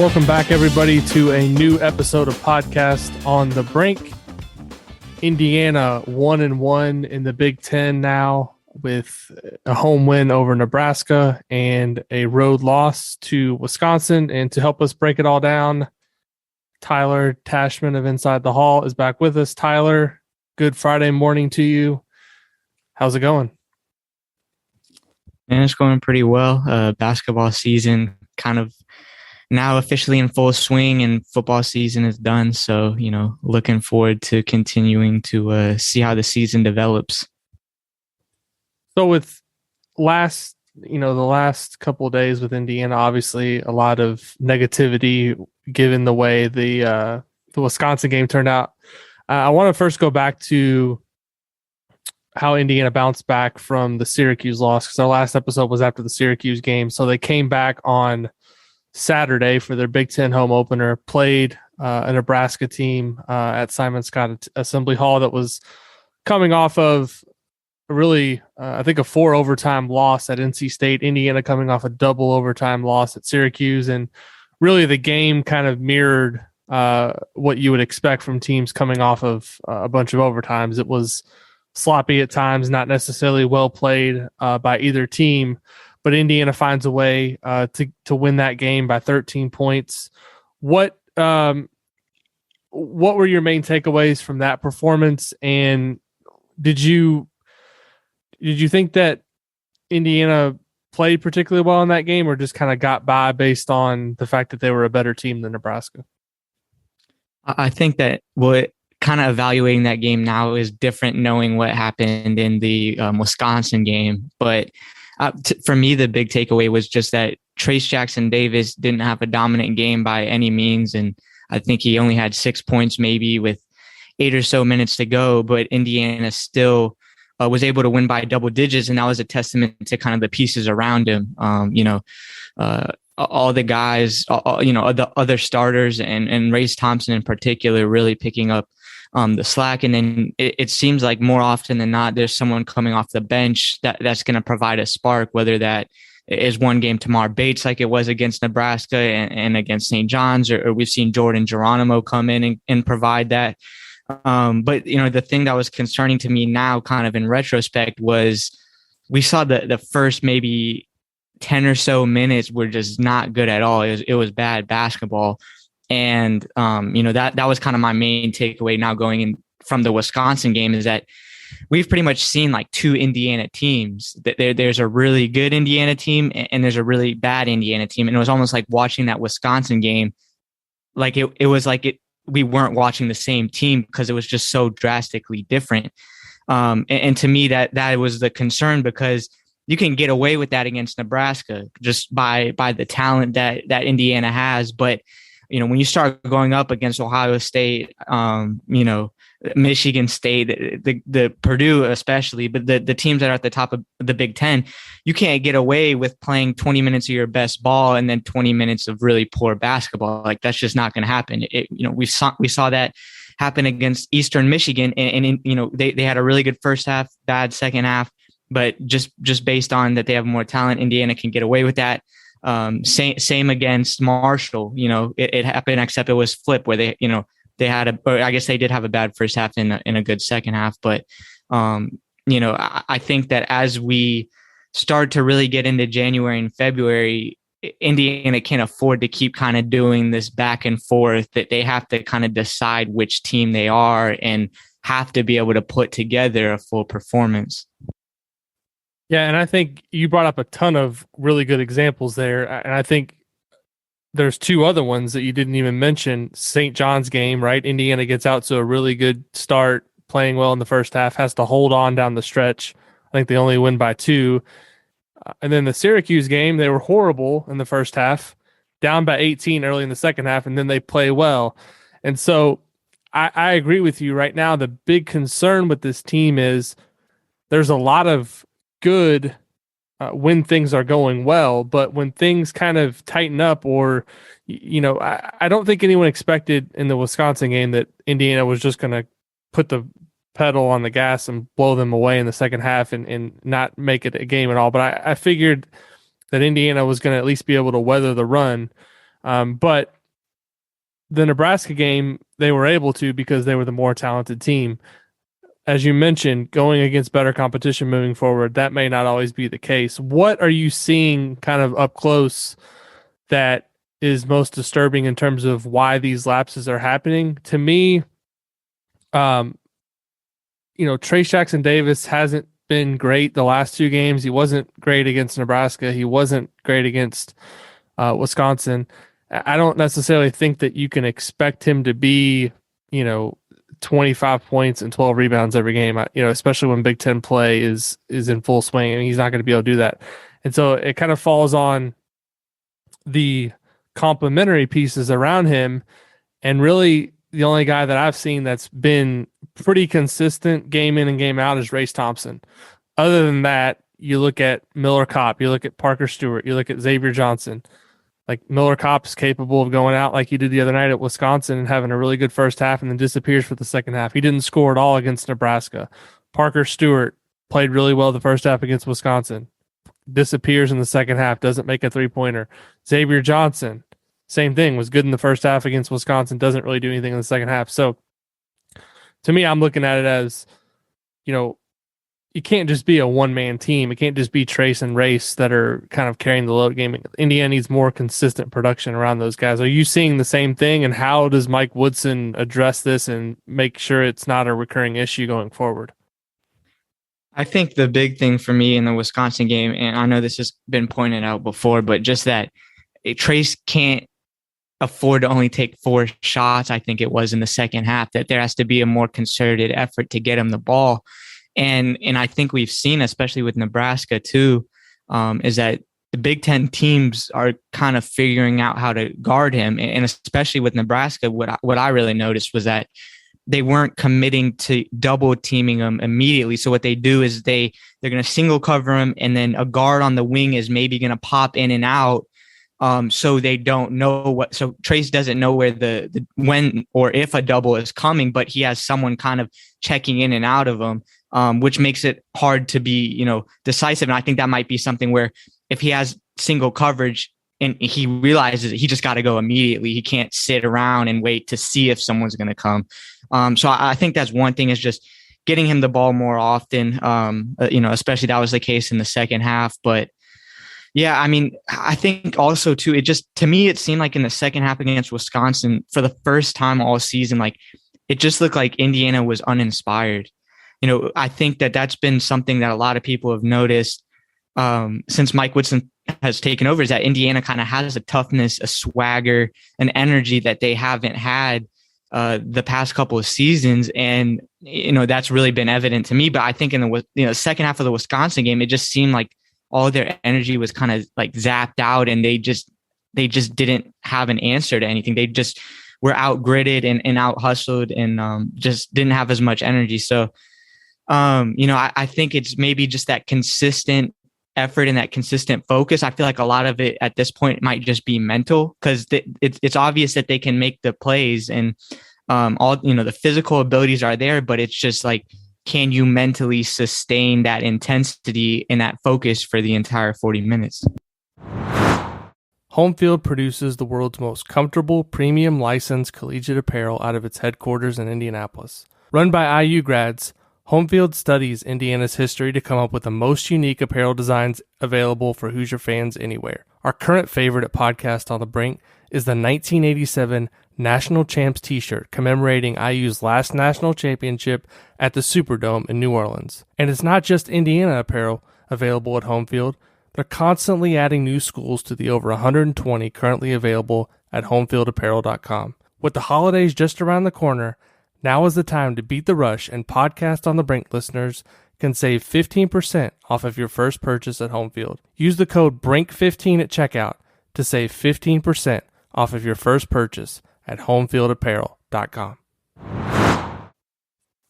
Welcome back, everybody, to a new episode of Podcast on the Brink. Indiana 1-1 in the Big Ten now, with a home win over Nebraska and a road loss to Wisconsin. And to help us break it all down, Tyler Tachman of Inside the Hall is back with us. Tyler, good Friday morning to you. How's it going? And it's going pretty well. Basketball season kind of now officially in full swing, and football season is done. So, looking forward to continuing to see how the season develops. So with the last couple of days with Indiana, obviously a lot of negativity given the way the Wisconsin game turned out. I want to first go back to how Indiana bounced back from the Syracuse loss, because our last episode was after the Syracuse game. So they came back on Saturday for their Big Ten home opener, played a Nebraska team at Simon Scott Assembly Hall that was coming off of really, I think, a 4 overtime loss at NC State. Indiana coming off a double overtime loss at Syracuse. And really the game kind of mirrored what you would expect from teams coming off of a bunch of overtimes. It was sloppy at times, not necessarily well played by either team. But Indiana finds a way to win that game by 13 points. What were your main takeaways from that performance? And did you think that Indiana played particularly well in that game, or just kind of got by based on the fact that they were a better team than Nebraska? I think that what kind of evaluating that game now is different, knowing what happened in the Wisconsin game. But for me, the big takeaway was just that Trace Jackson-Davis didn't have a dominant game by any means. And I think he only had 6 points maybe with 8 or so minutes to go, but Indiana still was able to win by double digits. And that was a testament to kind of the pieces around him. All the guys, the other starters and Race Thompson in particular really picking up the slack. And then it seems like more often than not, there's someone coming off the bench that's going to provide a spark, whether that is one game Tamar Bates, like it was against Nebraska and against St. John's, or we've seen Jordan Geronimo come in and provide that. But the thing that was concerning to me now, kind of in retrospect, was we saw the first maybe 10 or so minutes were just not good at all. It was bad basketball. And, that was kind of my main takeaway now going in from the Wisconsin game, is that we've pretty much seen like 2 Indiana teams. There's a really good Indiana team and there's a really bad Indiana team. And it was almost like watching that Wisconsin game. Like it was like we weren't watching the same team because it was just so drastically different. And to me, that was the concern, because you can get away with that against Nebraska just by the talent that Indiana has. But when you start going up against Ohio State, Michigan State, the Purdue especially, but the teams that are at the top of the Big Ten, you can't get away with playing 20 minutes of your best ball and then 20 minutes of really poor basketball. Like, that's just not going to happen. We saw that happen against Eastern Michigan, and they had a really good first half, bad second half, but just based on that they have more talent, Indiana can get away with that. Same against Marshall. It happened, except it was flip where they had I guess they did have a bad first half and a good second half. But I think that as we start to really get into January and February, Indiana can't afford to keep kind of doing this back and forth, that they have to kind of decide which team they are and have to be able to put together a full performance. Yeah, and I think you brought up a ton of really good examples there. And I think there's 2 other ones that you didn't even mention. St. John's game, right? Indiana gets out to a really good start, playing well in the first half, has to hold on down the stretch. I think they only win by 2. And then the Syracuse game, they were horrible in the first half, down by 18 early in the second half, and then they play well. And so I agree with you right now. The big concern with this team is there's a lot of good when things are going well, but when things kind of tighten up, or I don't think anyone expected in the Wisconsin game that Indiana was just going to put the pedal on the gas and blow them away in the second half and not make it a game at all. But I figured that Indiana was going to at least be able to weather the run. But the Nebraska game, they were able to because they were the more talented team. As you mentioned, going against better competition moving forward, that may not always be the case. What are you seeing kind of up close that is most disturbing in terms of why these lapses are happening? To me, Trace Jackson Davis hasn't been great the last two games. He wasn't great against Nebraska. He wasn't great against Wisconsin. I don't necessarily think that you can expect him to be, 25 points and 12 rebounds every game, especially when Big Ten play is in full swing. I mean, he's not going to be able to do that. And so it kind of falls on the complementary pieces around him. And really, the only guy that I've seen that's been pretty consistent game in and game out is Race Thompson. Other than that, you look at Miller Kopp, you look at Parker Stewart, you look at Xavier Johnson. Like Miller Kopp is capable of going out like he did the other night at Wisconsin and having a really good first half and then disappears for the second half. He didn't score at all against Nebraska. Parker Stewart played really well the first half against Wisconsin. Disappears in the second half, doesn't make a three-pointer. Xavier Johnson, same thing, was good in the first half against Wisconsin, doesn't really do anything in the second half. So to me, I'm looking at it as, you can't just be a one-man team. It can't just be Trace and Race that are kind of carrying the load game. Indiana needs more consistent production around those guys. Are you seeing the same thing? And how does Mike Woodson address this and make sure it's not a recurring issue going forward? I think the big thing for me in the Wisconsin game, and I know this has been pointed out before, but just that Trace can't afford to only take 4 shots, I think it was in the second half, that there has to be a more concerted effort to get him the ball. And I think we've seen, especially with Nebraska too, is that the Big Ten teams are kind of figuring out how to guard him. And especially with Nebraska, what I really noticed was that they weren't committing to double teaming him immediately. So what they do is they're going to single cover him, and then a guard on the wing is maybe going to pop in and out. So they don't know so Trace doesn't know where the when or if a double is coming, but he has someone kind of checking in and out of him. Which makes it hard to be, decisive. And I think that might be something where if he has single coverage and he realizes he just got to go immediately, he can't sit around and wait to see if someone's going to come. So I think that's one thing, is just getting him the ball more often, especially that was the case in the second half. But yeah, I mean, I think also too, to me, it seemed like in the second half against Wisconsin, for the first time all season, like it just looked like Indiana was uninspired. I think that's been something that a lot of people have noticed since Mike Woodson has taken over, is that Indiana kind of has a toughness, a swagger, an energy that they haven't had the past couple of seasons. And, that's really been evident to me. But I think in the second half of the Wisconsin game, it just seemed like all their energy was kind of like zapped out, and they just didn't have an answer to anything. They just were out gritted and out hustled and just didn't have as much energy. So, I think it's maybe just that consistent effort and that consistent focus. I feel like a lot of it at this point might just be mental, because it's obvious that they can make the plays and all the physical abilities are there, but it's just like, can you mentally sustain that intensity and that focus for the entire 40 minutes? Homefield produces the world's most comfortable, premium licensed collegiate apparel out of its headquarters in Indianapolis. Run by IU grads, Homefield studies Indiana's history to come up with the most unique apparel designs available for Hoosier fans anywhere. Our current favorite at Podcast on the Brink is the 1987 National Champs t-shirt commemorating IU's last national championship at the Superdome in New Orleans. And it's not just Indiana apparel available at Homefield. They're constantly adding new schools to the over 120 currently available at homefieldapparel.com. With the holidays just around the corner, now is the time to beat the rush, and Podcast on the Brink listeners can save 15% off of your first purchase at Homefield. Use the code BRINK15 at checkout to save 15% off of your first purchase at homefieldapparel.com.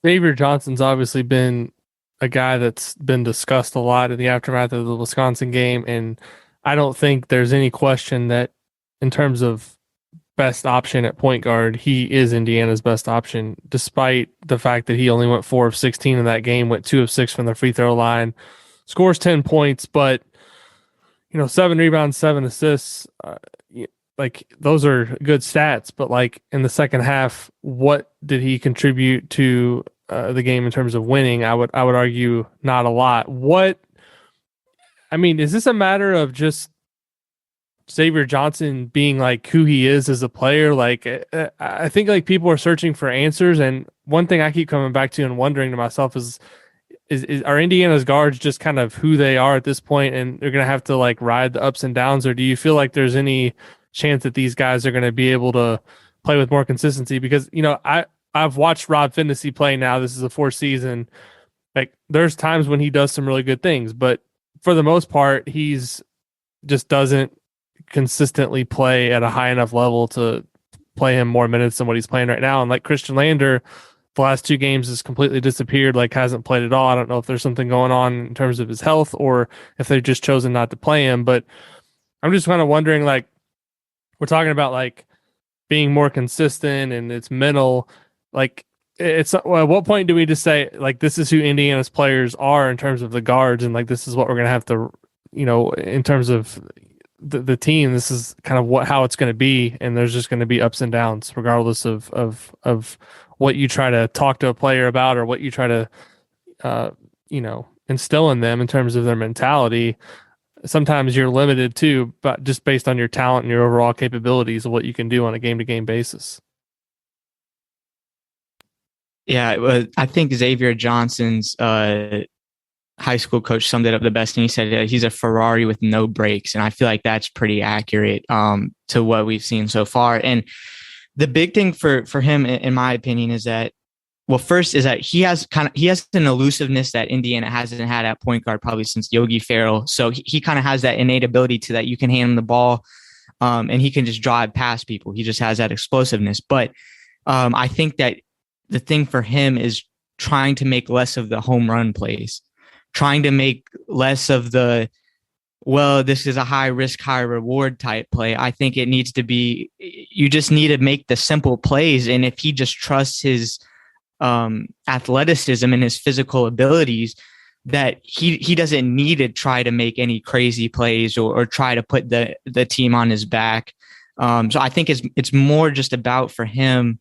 Xavier Johnson's obviously been a guy that's been discussed a lot in the aftermath of the Wisconsin game, and I don't think there's any question that in terms of best option at point guard, he is Indiana's best option, despite the fact that he only went 4 of 16 in that game, went 2 of 6 from the free throw line, scores 10 points, but 7 rebounds, 7 assists. like those are good stats, but like in the second half, what did he contribute to the game in terms of winning? I would argue not a lot. I mean, is this a matter of just Xavier Johnson being like who he is as a player? Like, I think like people are searching for answers, and one thing I keep coming back to and wondering to myself is are Indiana's guards just kind of who they are at this point, and they're gonna have to like ride the ups and downs, or do you feel like there's any chance that these guys are going to be able to play with more consistency? Because I've watched Rob Finney play now. This is the fourth season. Like there's times when he does some really good things, but for the most part, he's just doesn't consistently play at a high enough level to play him more minutes than what he's playing right now. And like Christian Lander, the last two games has completely disappeared, like hasn't played at all. I don't know if there's something going on in terms of his health or if they've just chosen not to play him, but I'm just kind of wondering, like, we're talking about like being more consistent and it's mental. Like, well, at what point do we just say like this is who Indiana's players are in terms of the guards, and like this is what we're gonna have to, in terms of the team, this is kind of how it's going to be, and there's just going to be ups and downs regardless of what you try to talk to a player about or what you try to instill in them in terms of their mentality. Sometimes you're limited too, but just based on your talent and your overall capabilities of what you can do on a game-to-game basis. Yeah, I think Xavier Johnson's high school coach summed it up the best, and he said he's a Ferrari with no brakes, and I feel like that's pretty accurate to what we've seen so far. And the big thing for him, in my opinion, is that, well, first is that he has an elusiveness that Indiana hasn't had at point guard probably since Yogi Ferrell. So he kind of has that innate ability to that you can hand him the ball and he can just drive past people. He just has that explosiveness. But I think that the thing for him is trying to make less of the home run plays, trying to make less of the, well, this is a high risk, high reward type play. I think it needs to be, you just need to make the simple plays. And if he just trusts his athleticism and his physical abilities, that he doesn't need to try to make any crazy plays or try to put the team on his back. So I think it's more just about, for him,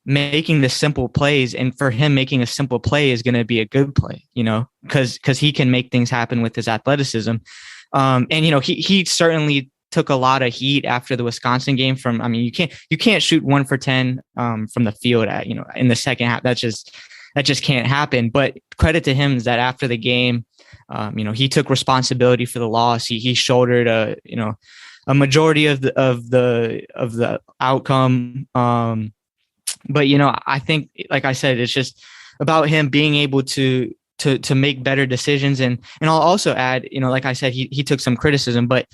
making the simple plays, and for him making a simple play is going to be a good play, because he can make things happen with his athleticism. And he certainly took a lot of heat after the Wisconsin game you can't shoot 1 for 10 from the field in the second half. That just can't happen. But credit to him is that after the game, he took responsibility for the loss. He shouldered a majority of the outcome. But I think, like I said, it's just about him being able to make better decisions. And I'll also add, like I said, he took some criticism, but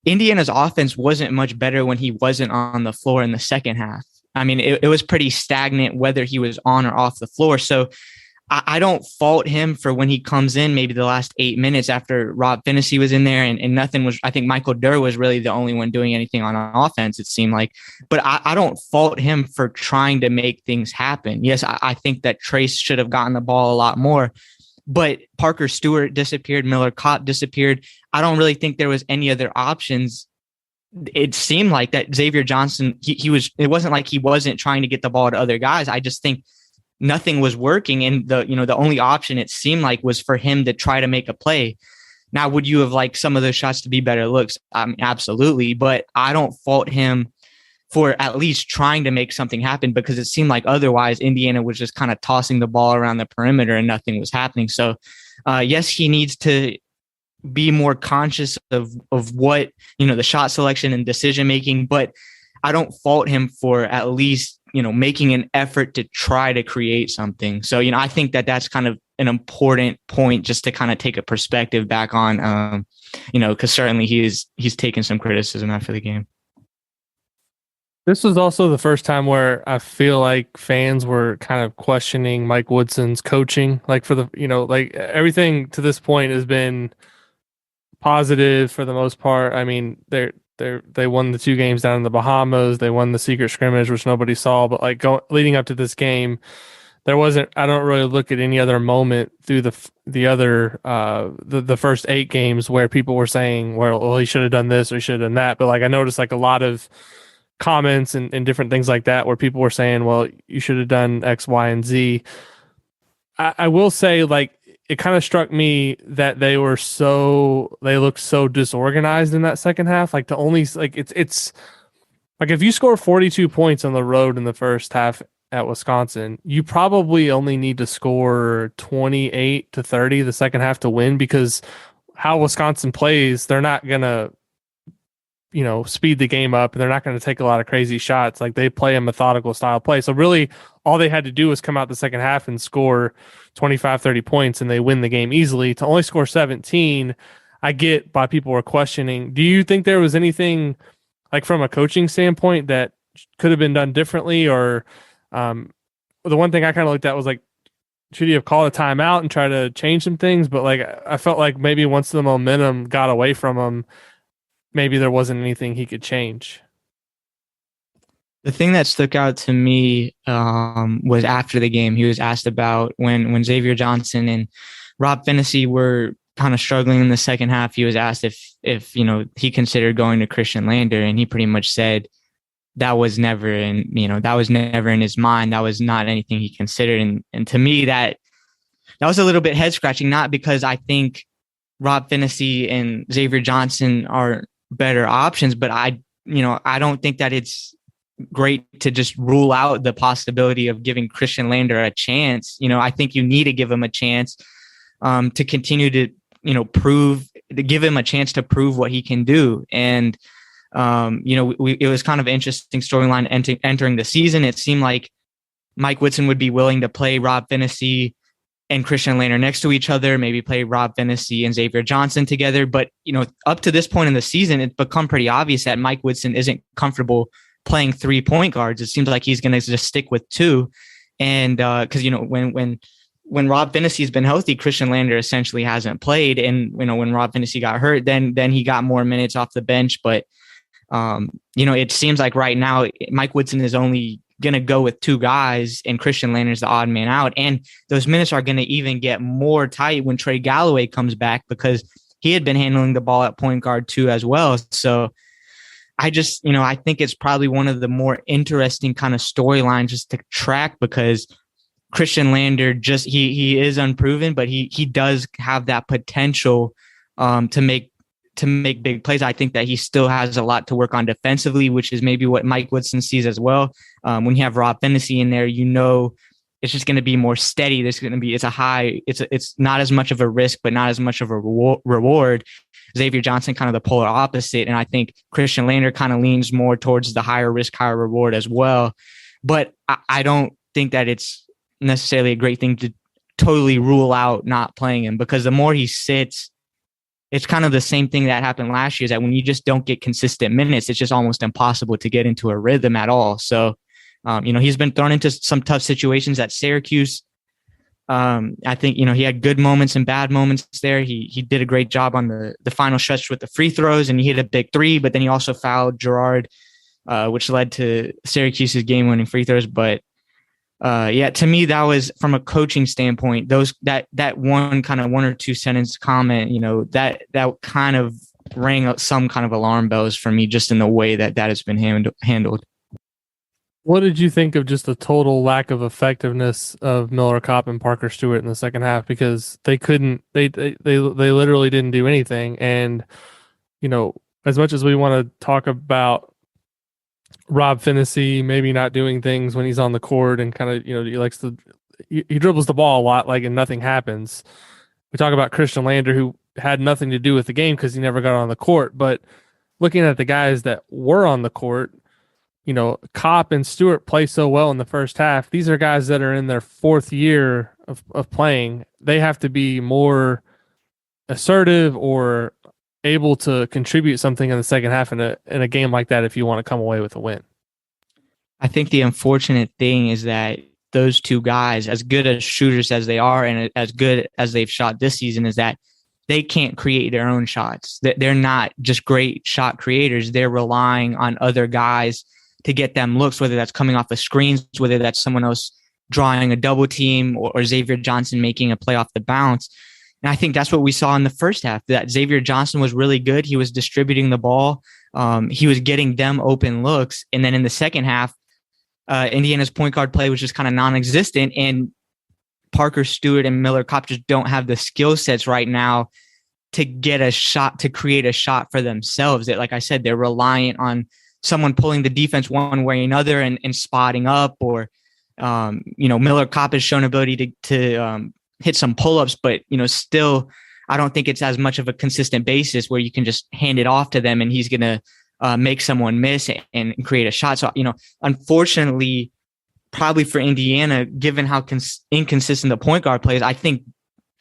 Indiana's offense wasn't much better when he wasn't on the floor in the second half. I mean, it was pretty stagnant whether he was on or off the floor. So I don't fault him for when he comes in, maybe the last 8 minutes after Rob Finney was in there and nothing was, I think Michael Durr was really the only one doing anything on offense, it seemed like. But I don't fault him for trying to make things happen. Yes, I think that Trace should have gotten the ball a lot more, but Parker Stewart disappeared, Miller Kopp disappeared. I don't really think there was any other options. It seemed like that Xavier Johnson, it wasn't like he wasn't trying to get the ball to other guys. I just think nothing was working. And the only option it seemed like was for him to try to make a play. Now, would you have liked some of those shots to be better looks? Absolutely. But I don't fault him for at least trying to make something happen, because it seemed like otherwise Indiana was just kind of tossing the ball around the perimeter and nothing was happening. So yes, he needs to be more conscious of what, the shot selection and decision making, but I don't fault him for at least, making an effort to try to create something. So, I think that that's kind of an important point just to kind of take a perspective back on, because certainly he's taken some criticism after the game. This was also the first time where I feel like fans were kind of questioning Mike Woodson's coaching. Like for the, like everything to this point has been positive for the most part. I mean, they won the 2 games down in the Bahamas. They won the secret scrimmage, which nobody saw. But like leading up to this game, there wasn't. I don't really look at any other moment through the first 8 games where people were saying, well, he should have done this or he should have done that. But like I noticed like a lot of comments and different things like that where people were saying, well, you should have done X, Y, and Z. I will say, like, it kind of struck me that they looked so disorganized in that second half. Like, to only, like, it's like if you score 42 points on the road in the first half at Wisconsin, you probably only need to score 28 to 30 the second half to win, because how Wisconsin plays, they're not going to, speed the game up, and they're not going to take a lot of crazy shots. Like, they play a methodical style play. So really all they had to do was come out the second half and score 25, 30 points, and they win the game easily. To only score 17, I get why people were questioning. Do you think there was anything, like, from a coaching standpoint that could have been done differently? Or the one thing I kind of looked at was, like, should he have called a timeout and try to change some things? But, like, I felt like maybe once the momentum got away from him, maybe there wasn't anything he could change. The thing that stuck out to me was after the game. He was asked about when Xavier Johnson and Rob Finney were kind of struggling in the second half. He was asked if he considered going to Christian Lander, and he pretty much said that was never in his mind. That was not anything he considered. And to me, that was a little bit head scratching. Not because I think Rob Finney and Xavier Johnson are better options, but I don't think that it's great to just rule out the possibility of giving Christian Lander a chance. I think you need to give him a chance to continue to, give him a chance to prove what he can do. And, it was kind of an interesting storyline entering the season. It seemed like Mike Woodson would be willing to play Rob Finney and Christian Lander next to each other, maybe play Rob Finney and Xavier Johnson together. But, up to this point in the season, it's become pretty obvious that Mike Woodson isn't comfortable playing 3 point guards. It seems like he's going to just stick with 2. And because, when Rob Finney's been healthy, Christian Lander essentially hasn't played. And, when Rob Finney got hurt, then he got more minutes off the bench. But, it seems like right now Mike Woodson is only going to go with 2 guys, and Christian Lander is the odd man out. And those minutes are going to even get more tight when Trey Galloway comes back, because he had been handling the ball at point guard too as well. So I just, I think it's probably one of the more interesting kind of storylines just to track, because Christian Lander he is unproven, but he does have that potential to make big plays. I think that he still has a lot to work on defensively, which is maybe what Mike Woodson sees as well. When you have Rob Finney in there, it's just going to be more steady. It's not as much of a risk, but not as much of a reward. Xavier Johnson, kind of the polar opposite. And I think Christian Lander kind of leans more towards the higher risk, higher reward as well. But I don't think that it's necessarily a great thing to totally rule out not playing him, because the more he sits, it's kind of the same thing that happened last year, is that when you just don't get consistent minutes, it's just almost impossible to get into a rhythm at all. So, he's been thrown into some tough situations at Syracuse. I think, he had good moments and bad moments there. He did a great job on the final stretch with the free throws, and he hit a big 3, but then he also fouled Gerard, which led to Syracuse's game-winning free throws. But to me, that was, from a coaching standpoint, that one kind of 1 or 2 sentence comment, that kind of rang up some kind of alarm bells for me, just in the way that has been handled. What did you think of just the total lack of effectiveness of Miller Kopp and Parker Stewart in the second half? Because they literally didn't do anything. And, as much as we want to talk about Rob Finney maybe not doing things when he's on the court, and kind of, he dribbles the ball a lot, like, and nothing happens. We talk about Christian Lander, who had nothing to do with the game because he never got on the court. But looking at the guys that were on the court, Kopp and Stewart play so well in the first half. These are guys that are in their 4th year of playing. They have to be more assertive or able to contribute something in the second half in a game like that if you want to come away with a win. I think the unfortunate thing is that those 2 guys, as good as shooters as they are and as good as they've shot this season, is that they can't create their own shots. They're not just great shot creators. They're relying on other guys to get them looks, whether that's coming off the screens, whether that's someone else drawing a double team or Xavier Johnson making a play off the bounce. And I think that's what we saw in the first half, that Xavier Johnson was really good. He was distributing the ball. He was getting them open looks. And then in the second half, Indiana's point guard play was just kind of non-existent. And Parker Stewart and Miller Kopp just don't have the skill sets right now to get a shot, to create a shot for themselves. That, like I said, they're reliant on someone pulling the defense one way or another and spotting up, or, Miller Kopp has shown ability to hit some pull-ups, but, still, I don't think it's as much of a consistent basis where you can just hand it off to them and he's going to make someone miss and create a shot. So, unfortunately, probably for Indiana, given how inconsistent the point guard plays, I think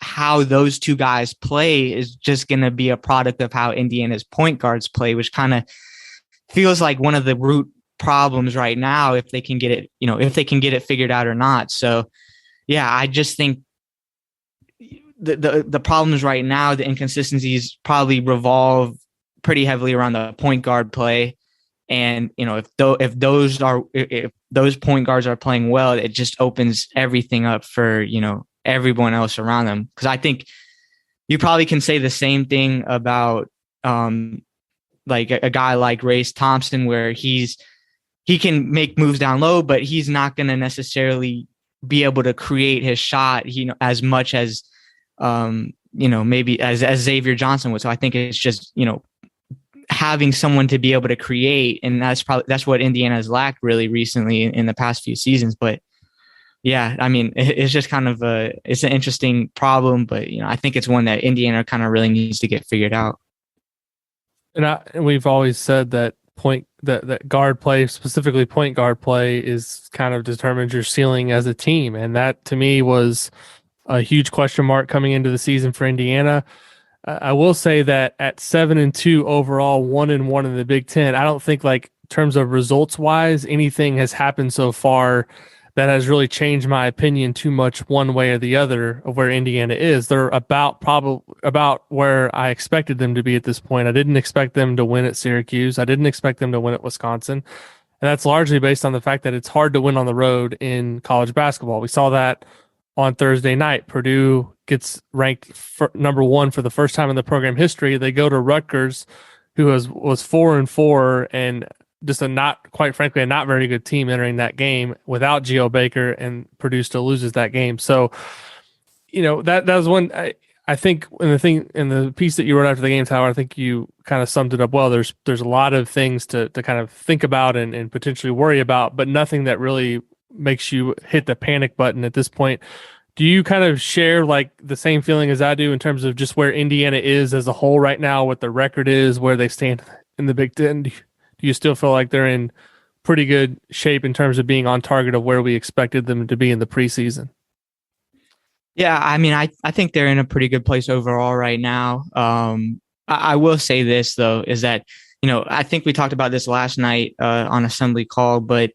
how those two guys play is just going to be a product of how Indiana's point guards play, which kind of feels like one of the root problems right now, if they can get it, if they can get it figured out or not. So, yeah, I just think the problems right now, the inconsistencies probably revolve pretty heavily around the point guard play. And, if those point guards are playing well, it just opens everything up for, everyone else around them. Because I think you probably can say the same thing about like a guy like Race Thompson, where he can make moves down low, but he's not going to necessarily be able to create his shot, as much as, maybe as Xavier Johnson would. So I think it's just, having someone to be able to create. And that's what Indiana has lacked really recently in the past few seasons. But yeah, I mean, it's just kind of it's an interesting problem, but, I think it's one that Indiana kind of really needs to get figured out. And we've always said that that guard play, specifically point guard play, is kind of determines your ceiling as a team. And that, to me, was a huge question mark coming into the season for Indiana. I will say that at 7-2 overall, 1-1 in the Big Ten, I don't think, like, in terms of results wise, anything has happened so far that has really changed my opinion too much one way or the other of where Indiana is. They're about where I expected them to be at this point. I didn't expect them to win at Syracuse. I didn't expect them to win at Wisconsin. And that's largely based on the fact that it's hard to win on the road in college basketball. We saw that on Thursday night. Purdue gets ranked number 1 for the first time in the program history. They go to Rutgers, who was 4-4 and just a not very good team entering that game without Geo Baker, and Purdue still loses that game. So, that was one. I think in the piece that you wrote after the game, Tyler, I think you kind of summed it up well. There's a lot of things to kind of think about and potentially worry about, but nothing that really makes you hit the panic button at this point. Do you kind of share like the same feeling as I do in terms of just where Indiana is as a whole right now, what the record is, where they stand in the Big Ten? Do you still feel like they're in pretty good shape in terms of being on target of where we expected them to be in the preseason? Yeah, I mean, I think they're in a pretty good place overall right now. I will say this, though, is that, I think we talked about this last night on Assembly Call, but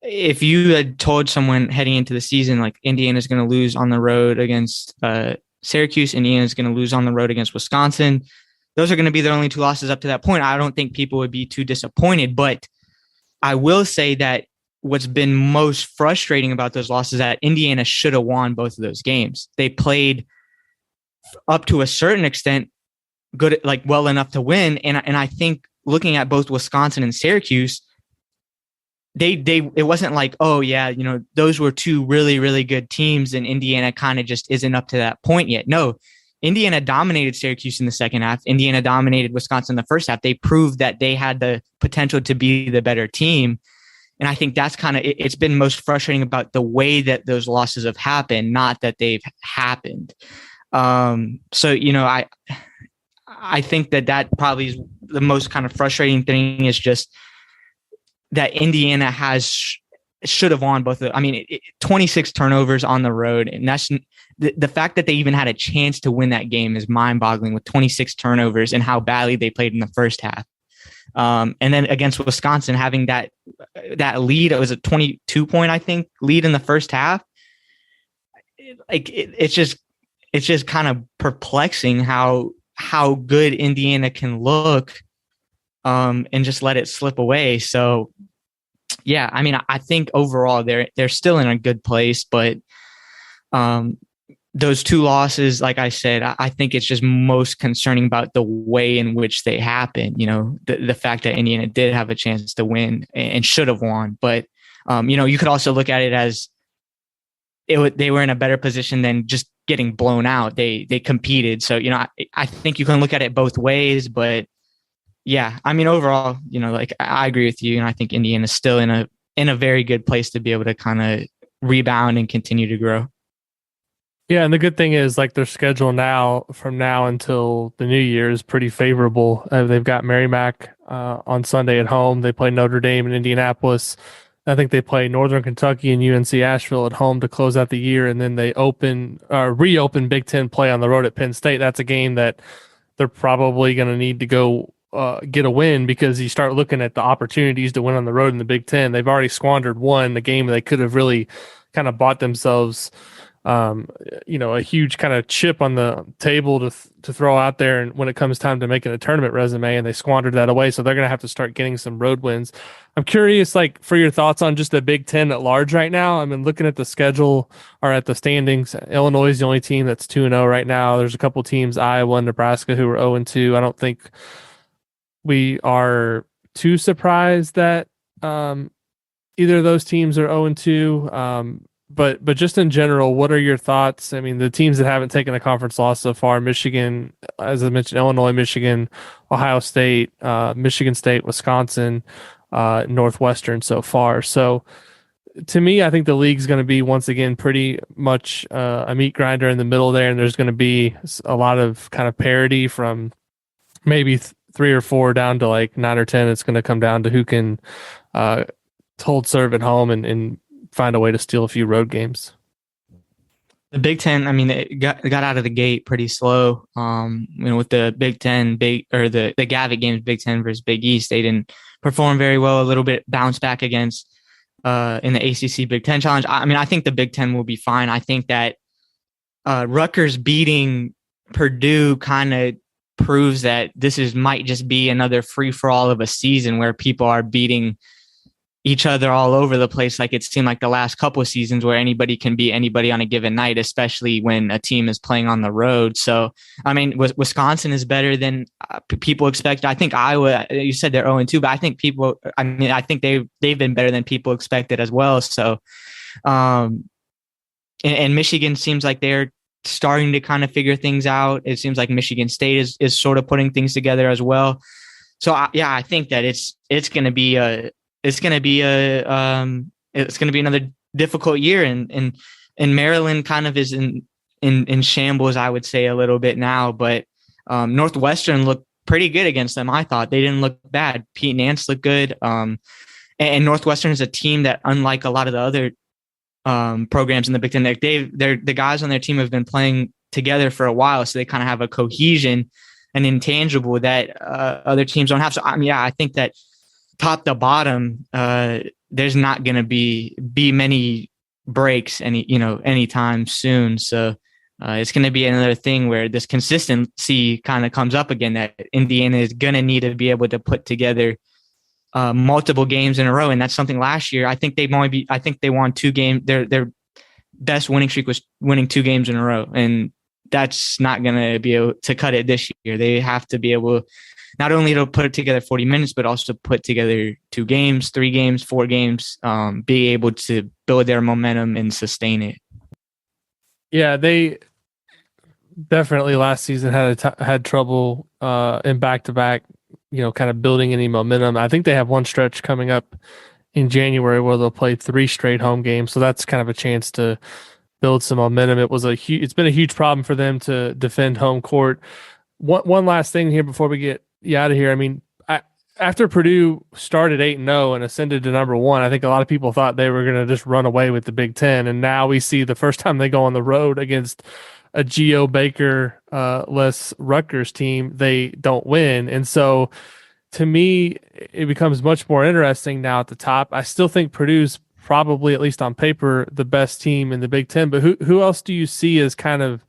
if you had told someone heading into the season, like, Indiana's going to lose on the road against Syracuse, Indiana's going to lose on the road against Wisconsin, those are going to be their only 2 losses up to that point, I don't think people would be too disappointed. But I will say that what's been most frustrating about those losses is that Indiana should have won both of those games. They played up to a certain extent good, like, well enough to win. And I think looking at both Wisconsin and Syracuse, it wasn't like, oh yeah, those were 2 really, really good teams and Indiana kind of just isn't up to that point yet. No, Indiana dominated Syracuse in the second half. Indiana dominated Wisconsin in the first half. They proved that they had the potential to be the better team. And I think that's kind of, it's been most frustrating about the way that those losses have happened, not that they've happened. So, I think that probably is the most kind of frustrating thing, is just that Indiana should have won both of them. I mean, 26 turnovers on the road. And that's the fact that they even had a chance to win that game is mind boggling, with 26 turnovers and how badly they played in the first half. And then against Wisconsin, having that lead, it was a 22-point, I think, lead in the first half. It's just kind of perplexing how good Indiana can look, and just let it slip away. So Yeah, I mean, I think overall they're still in a good place, but um, those two losses, like I said, I think it's just most concerning about the way in which they happen. You know, the fact that Indiana did have a chance to win and should have won, but you know, you could also look at it as they were in a better position than just getting blown out. They competed, so you know, I think you can look at it both ways, but yeah, I mean, overall, you know, like I agree with you, and I think Indiana's still in a very good place to be able to kind of rebound and continue to grow. Yeah, and the good thing is like their schedule now from now until the new year is pretty favorable. They've got Merrimack on Sunday at home. They play Notre Dame in Indianapolis. I think they play Northern Kentucky and UNC Asheville at home to close out the year, and then they reopen Big Ten play on the road at Penn State. That's a game that they're probably going to need to go get a win, because you start looking at the opportunities to win on the road in the Big Ten. They've already squandered one, the game they could have really kind of bought themselves a huge kind of chip on the table to throw out there, and when it comes time to making a tournament resume, and they squandered that away, so they're going to have to start getting some road wins. I'm curious, like, for your thoughts on just the Big Ten at large right now. I mean, looking at the schedule or at the standings, Illinois is the only team that's 2-0 right now. There's a couple teams, Iowa and Nebraska, who are 0-2. I don't think we are too surprised that either of those teams are 0-2. But just in general, what are your thoughts? I mean, the teams that haven't taken a conference loss so far: Michigan, as I mentioned, Illinois, Michigan, Ohio State, Michigan State, Wisconsin, Northwestern so far. So to me, I think the league's going to be once again pretty much a meat grinder in the middle there, and there's going to be a lot of kind of parity from maybe 3 or 4 down to like 9 or 10. It's going to come down to who can hold serve at home and find a way to steal a few road games. The Big Ten, I mean, it got out of the gate pretty slow. With the Big Ten, the Gavitt games, Big Ten versus Big East, they didn't perform very well. A little bit bounce back against in the ACC Big Ten Challenge. I mean, I think the Big Ten will be fine. I think that Rutgers beating Purdue kind of proves that might just be another free for all of a season where people are beating each other all over the place, like it seemed like the last couple of seasons, where anybody can beat anybody on a given night, especially when a team is playing on the road. So, I mean, Wisconsin is better than people expect. I think Iowa, you said they're 0-2, but I think I think they've been better than people expected as well. So, and Michigan seems like they're starting to kind of figure things out. It seems like Michigan State is sort of putting things together as well. So, I think that it's going to be another difficult year, and Maryland kind of is in shambles, I would say, a little bit now, but Northwestern looked pretty good against them. I thought they didn't look bad. Pete Nance looked good. And Northwestern is a team that, unlike a lot of the other programs in the Big Ten, the guys on their team have been playing together for a while, so they kind of have a cohesion and intangible that other teams don't have. So I think that top to bottom, there's not going to be many breaks anytime soon. So it's going to be another thing where this consistency kind of comes up again, that Indiana is going to need to be able to put together multiple games in a row. And that's something last year. I think they won 2 games. Their best winning streak was winning 2 games in a row. And that's not going to be able to cut it this year. They have to be able not only to put together 40 minutes, but also put together 2 games, 3 games, 4 games, be able to build their momentum and sustain it. Yeah, they definitely last season had trouble in back-to-back, kind of building any momentum. I think they have one stretch coming up in January where they'll play 3 straight home games. So that's kind of a chance to build some momentum. It's been a huge problem for them to defend home court. One last thing here before we get you out of here. I mean, after Purdue started 8-0 and ascended to number 1, I think a lot of people thought they were going to just run away with the Big Ten. And now we see the first time they go on the road against a Geo Baker less Rutgers team, they don't win. And so to me, it becomes much more interesting now at the top. I still think Purdue's probably, at least on paper, the best team in the Big Ten. But who else do you see as kind of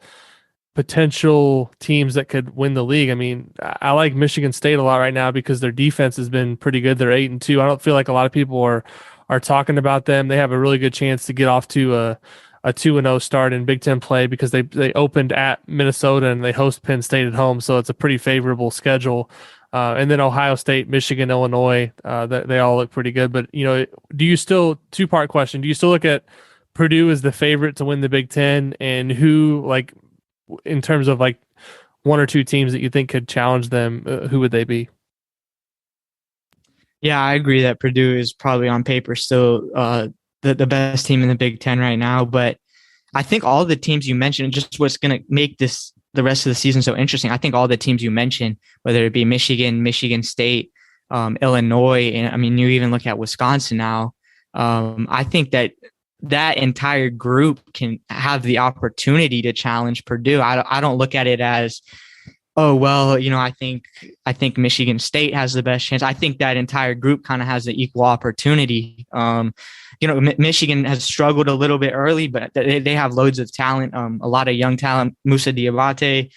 potential teams that could win the league? I mean, I like Michigan State a lot right now because their defense has been pretty good. They're 8-2. I don't feel like a lot of people are are talking about them. They have a really good chance to get off to a 2-0 start in Big Ten play because they opened at Minnesota and they host Penn State at home, so it's a pretty favorable schedule. And then Ohio State, Michigan, Illinois, they all look pretty good. But do you still, two-part question? Do you still look at Purdue as the favorite to win the Big Ten, and who, like, in terms of like one or two teams that you think could challenge them, who would they be? Yeah, I agree that Purdue is probably on paper still the best team in the Big Ten right now. But I think all the teams you mentioned, just what's going to make the rest of the season so interesting, I think all the teams you mentioned, whether it be Michigan, Michigan State, Illinois, and I mean, you even look at Wisconsin now. I think that entire group can have the opportunity to challenge Purdue. I don't look at it as, oh, well, I think Michigan State has the best chance. I think that entire group kind of has the equal opportunity. Michigan has struggled a little bit early, but they have loads of talent, a lot of young talent, Musa Diabate,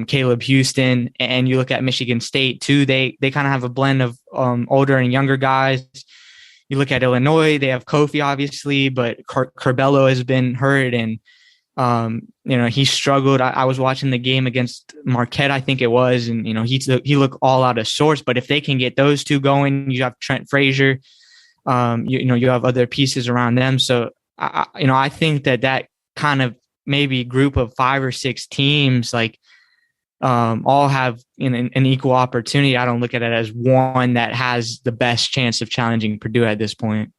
Caleb Houston. And you look at Michigan State too, they kind of have a blend of older and younger guys. You look at Illinois, they have Kofi, obviously, but Curbelo has been hurt, and he struggled. I was watching the game against Marquette, I think it was, and he looked all out of sorts. But if they can get those two going, you have Trent Frazier, you have other pieces around them. So I think that kind of maybe group of 5 or 6 teams, like, all have an equal opportunity. I don't look at it as one that has the best chance of challenging Purdue at this point.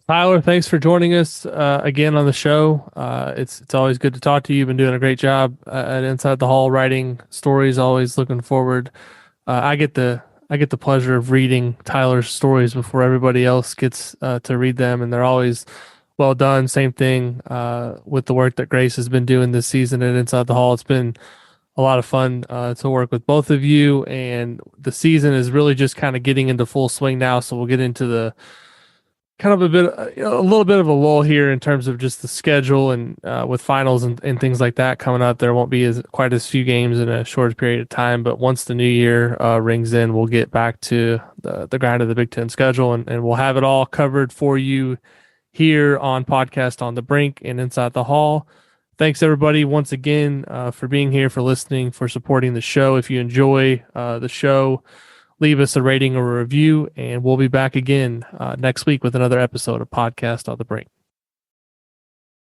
Tyler, thanks for joining us again on the show. It's always good to talk to you. You've been doing a great job at Inside the Hall, writing stories. Always looking forward. I get the pleasure of reading Tyler's stories before everybody else gets to read them, and they're always well done. Same thing with the work that Grace has been doing this season at Inside the Hall. It's been a lot of fun to work with both of you, and the season is really just kind of getting into full swing now. So we'll get into the kind of a little bit of a lull here in terms of just the schedule, and with finals and things like that coming up, there won't be quite as few games in a short period of time. But once the new year rings in, we'll get back to the grind of the Big Ten schedule, and we'll have it all covered for you here on Podcast on the Brink and Inside the Hall. Thanks, everybody, once again for being here, for listening, for supporting the show. If you enjoy the show, leave us a rating or a review, and we'll be back again next week with another episode of Podcast on the Brink.